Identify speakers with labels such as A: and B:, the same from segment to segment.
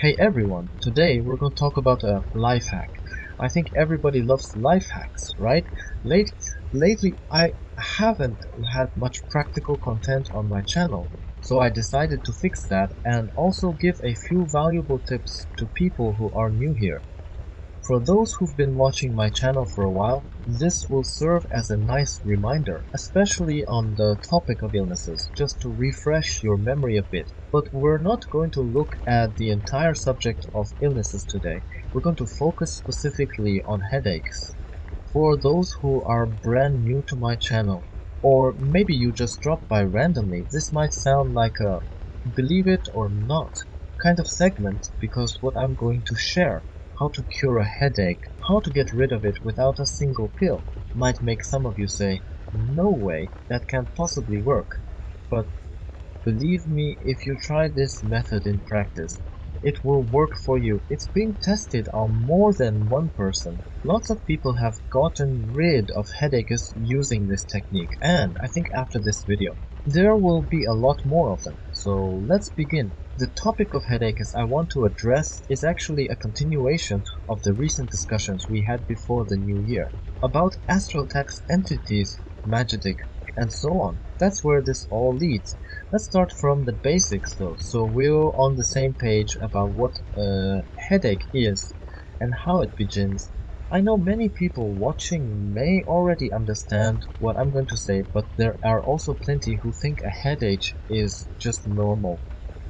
A: Hey everyone, today we're going to talk about a life hack. I think everybody loves life hacks, right? Late, Lately I haven't had much practical content on my channel, so I decided to fix that and also give a few valuable tips to people who are new here. For those who've been watching my channel for a while, this will serve as a nice reminder, especially on the topic of illnesses, just to refresh your memory a bit. But we're not going to look at the entire subject of illnesses today. We're going to focus specifically on headaches. For those who are brand new to my channel, or maybe you just dropped by randomly, this might sound like a believe it or not kind of segment because what I'm going to share, how to cure a headache, how to get rid of it without a single pill, might make some of you say, no way, that can't possibly work. But believe me, if you try this method in practice, it will work for you. It's being tested on more than one person. Lots of people have gotten rid of headaches using this technique, and I think after this video, there will be a lot more of them. So let's begin. The topic of headaches I want to address is actually a continuation of the recent discussions we had before the new year about astral tax entities, magic, and so on. That's where this all leads. Let's start from the basics though, so we're on the same page about what a headache is and how it begins. I know many people watching may already understand what I'm going to say, but there are also plenty who think a headache is just normal,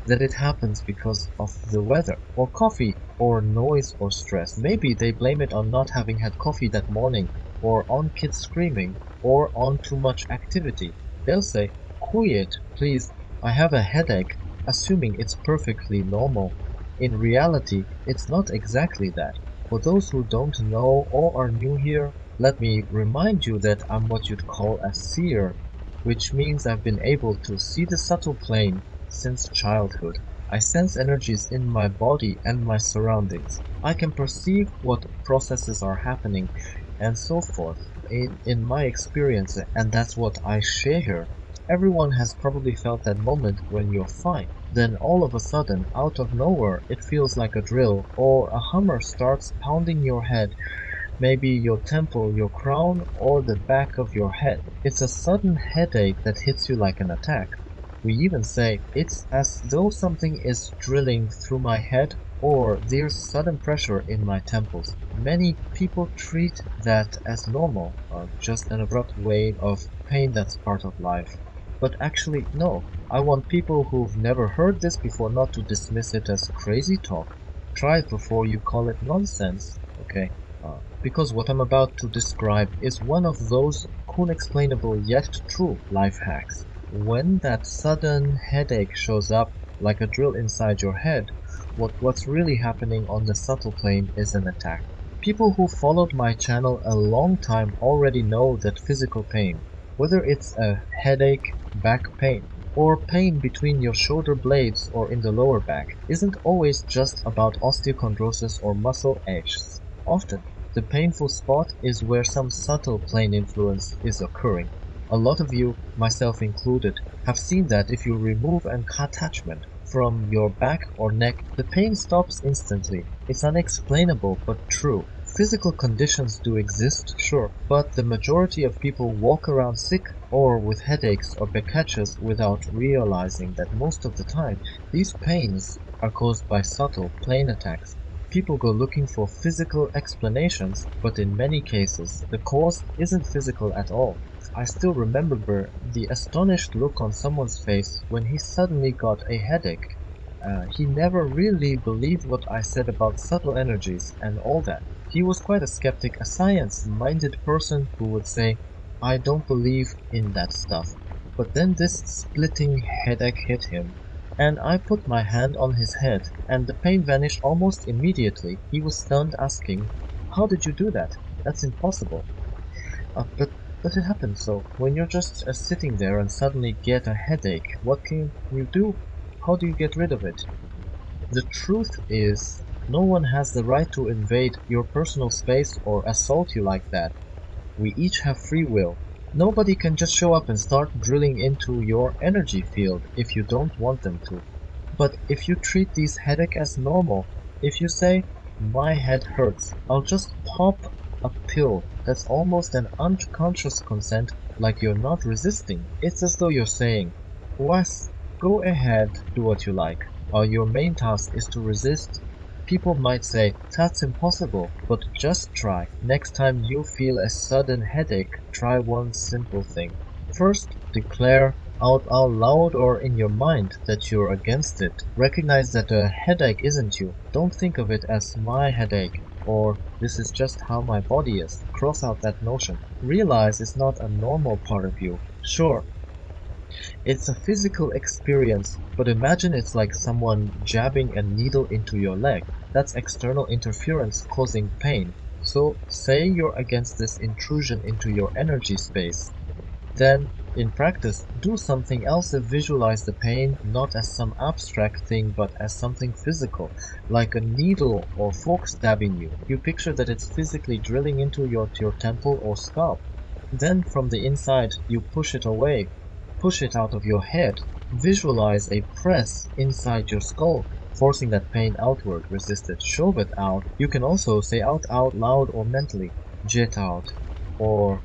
A: that it happens because of the weather, or coffee, or noise, or stress. Maybe they blame it on not having had coffee that morning, or on kids screaming, or on too much activity. They'll say, quiet, please, I have a headache, assuming it's perfectly normal. In reality, it's not exactly that. For those who don't know or are new here, let me remind you that I'm what you'd call a seer, which means I've been able to see the subtle plane since childhood. I sense energies in my body and my surroundings. I can perceive what processes are happening and so forth in my experience, and that's what I share here. Everyone has probably felt that moment when you're fine. Then all of a sudden, out of nowhere, it feels like a drill, or a hammer starts pounding your head, maybe your temple, your crown, or the back of your head. It's a sudden headache that hits you like an attack. We even say it's as though something is drilling through my head or there's sudden pressure in my temples. Many people treat that as normal, just an abrupt wave of pain that's part of life. But actually, no. I want people who've never heard this before not to dismiss it as crazy talk. Try it before you call it nonsense, okay? Because what I'm about to describe is one of those unexplainable yet true life hacks. When that sudden headache shows up like a drill inside your head, what's really happening on the subtle plane is an attack. People who followed my channel a long time already know that physical pain, whether it's a headache, back pain, or pain between your shoulder blades or in the lower back, isn't always just about osteochondrosis or muscle aches. Often, the painful spot is where some subtle plane influence is occurring. A lot of you, myself included, have seen that if you remove an attachment from your back or neck, the pain stops instantly. It's unexplainable but true. Physical conditions do exist, sure, but the majority of people walk around sick or with headaches or backcatches without realizing that most of the time these pains are caused by subtle plane attacks. People go looking for physical explanations, but in many cases the cause isn't physical at all. I still remember the astonished look on someone's face when he suddenly got a headache. He never really believed what I said about subtle energies and all that. He was quite a skeptic, a science-minded person who would say, I don't believe in that stuff. But then this splitting headache hit him, and I put my hand on his head, and the pain vanished almost immediately. He was stunned, asking, how did you do that? That's impossible. Uh, but but it happens. So when you're just sitting there and suddenly get a headache, what can you do? How do you get rid of it? The truth is, no one has the right to invade your personal space or assault you like that. We each have free will. Nobody can just show up and start drilling into your energy field if you don't want them to. But if you treat these headache as normal, if you say, my head hurts, I'll just pop a pill, that's almost an unconscious consent, like you're not resisting. It's as though you're saying, Wes, go ahead, do what you like. Your main task is to resist. People might say, that's impossible, but just try. Next time you feel a sudden headache, try one simple thing. First, declare out loud or in your mind that you're against it. Recognize that a headache isn't you. Don't think of it as my headache or this is just how my body is. Cross out that notion. Realize it's not a normal part of you. Sure, it's a physical experience, but imagine it's like someone jabbing a needle into your leg. That's external interference causing pain. So say you're against this intrusion into your energy space. Then, in practice, do something else and visualize the pain not as some abstract thing but as something physical, like a needle or fork stabbing you. You picture that it's physically drilling into your temple or scalp. Then, from the inside, you push it away, push it out of your head. Visualize a press inside your skull, forcing that pain outward. Resist it, shove it out. You can also say out loud or mentally, jet out, or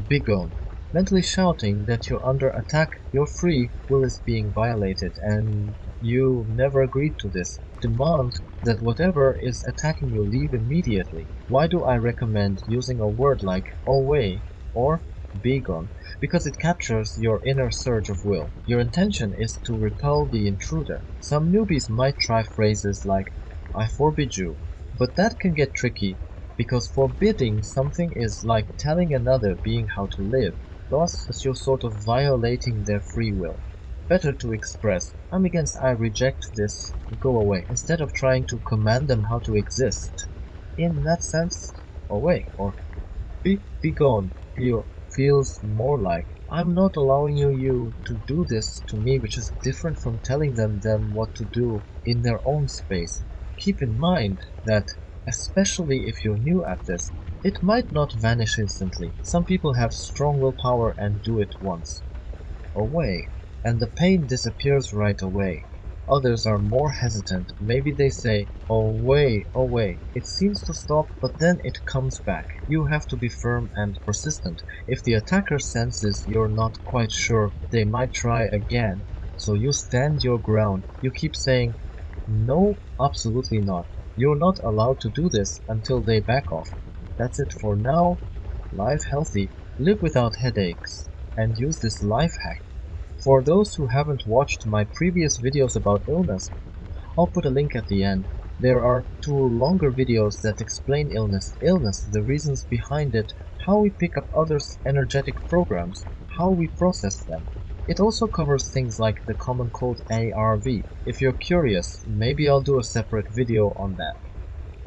A: begone. Mentally shouting that you're under attack, your free will is being violated, and you never agreed to this. Demand that whatever is attacking you leave immediately. Why do I recommend using a word like away or begone? Because it captures your inner surge of will. Your intention is to repel the intruder. Some newbies might try phrases like, I forbid you, but that can get tricky because forbidding something is like telling another being how to live. Thus, you're sort of violating their free will. Better to express, I'm against, I reject this, go away, instead of trying to command them how to exist. In that sense, away, or be gone, feels more like, I'm not allowing you to do this to me, which is different from telling them what to do in their own space. Keep in mind that, especially if you're new at this, it might not vanish instantly. Some people have strong willpower and do it once. Away, and the pain disappears right away. Others are more hesitant. Maybe they say, away, away. It seems to stop, but then it comes back. You have to be firm and persistent. If the attacker senses you're not quite sure, they might try again. So you stand your ground. You keep saying, no, absolutely not. You're not allowed to do this until they back off. That's it for now. Live healthy, live without headaches, and use this life hack. For those who haven't watched my previous videos about illness, I'll put a link at the end. There are two longer videos that explain illness, the reasons behind it, how we pick up others' energetic programs, how we process them. It also covers things like the common cold ARV. If you're curious, maybe I'll do a separate video on that.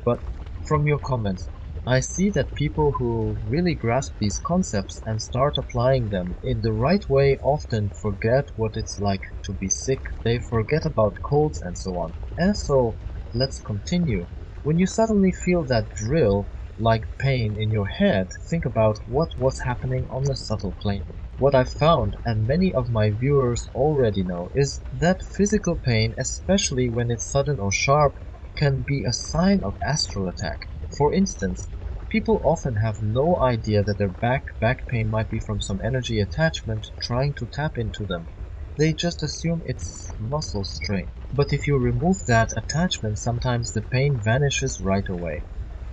A: But from your comments, I see that people who really grasp these concepts and start applying them in the right way often forget what it's like to be sick. They forget about colds and so on. And so, let's continue. When you suddenly feel that drill, like pain in your head, think about what was happening on the subtle plane. What I've found, and many of my viewers already know, is that physical pain, especially when it's sudden or sharp, can be a sign of astral attack. For instance, people often have no idea that their back pain might be from some energy attachment trying to tap into them. They just assume it's muscle strain. But if you remove that attachment, sometimes the pain vanishes right away.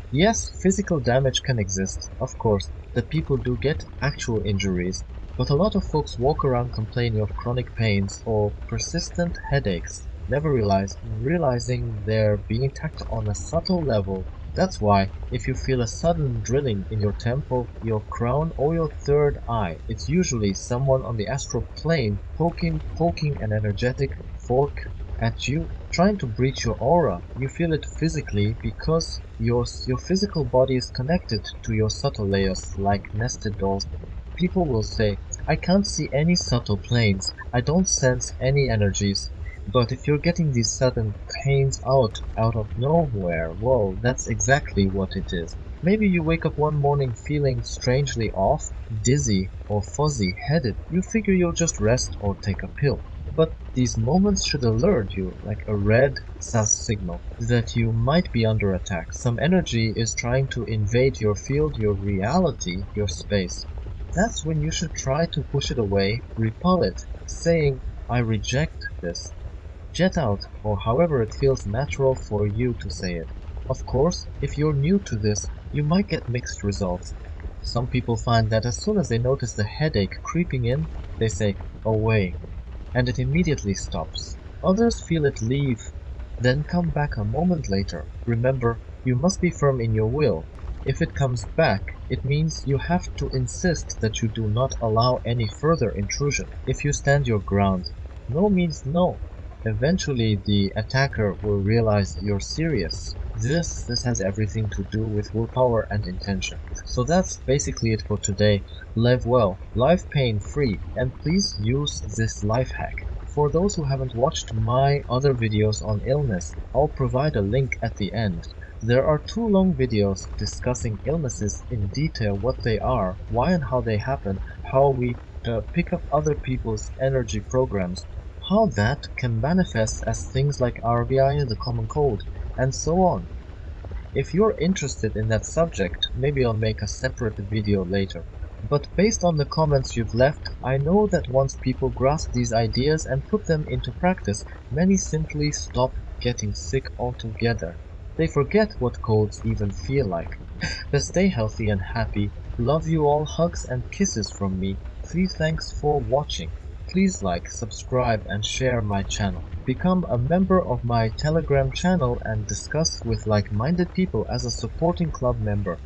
A: Yes, physical damage can exist, of course, that people do get actual injuries, but a lot of folks walk around complaining of chronic pains or persistent headaches, never realizing they're being attacked on a subtle level. That's why, if you feel a sudden drilling in your temple, your crown, or your third eye, it's usually someone on the astral plane poking an energetic fork at you, trying to breach your aura. You feel it physically because your physical body is connected to your subtle layers like nested dolls. People will say, I can't see any subtle planes, I don't sense any energies. But if you're getting these sudden pains out of nowhere, whoa, that's exactly what it is. Maybe you wake up one morning feeling strangely off, dizzy, or fuzzy headed. You figure you'll just rest or take a pill. But these moments should alert you, like a red SAS signal, that you might be under attack. Some energy is trying to invade your field, your reality, your space. That's when you should try to push it away, repel it, saying, I reject this. Jet out, or however it feels natural for you to say it. Of course, if you're new to this, you might get mixed results. Some people find that as soon as they notice the headache creeping in, they say, away, and it immediately stops. Others feel it leave, then come back a moment later. Remember, you must be firm in your will. If it comes back, it means you have to insist that you do not allow any further intrusion. If you stand your ground, no means no. Eventually the attacker will realize you're serious. This has everything to do with willpower and intention. So that's basically it for today. Live well, live pain free, and please use this life hack. For those who haven't watched my other videos on illness, I'll provide a link at the end. There are 2 long videos discussing illnesses in detail, what they are, why and how they happen, how we pick up other people's energy programs, how that can manifest as things like RVI and the common cold, and so on. If you're interested in that subject, maybe I'll make a separate video later. But based on the comments you've left, I know that once people grasp these ideas and put them into practice, many simply stop getting sick altogether. They forget what colds even feel like. But stay healthy and happy. Love you all, hugs and kisses from me. Thanks for watching. Please like, subscribe and share my channel. Become a member of my Telegram channel and discuss with like-minded people as a supporting club member.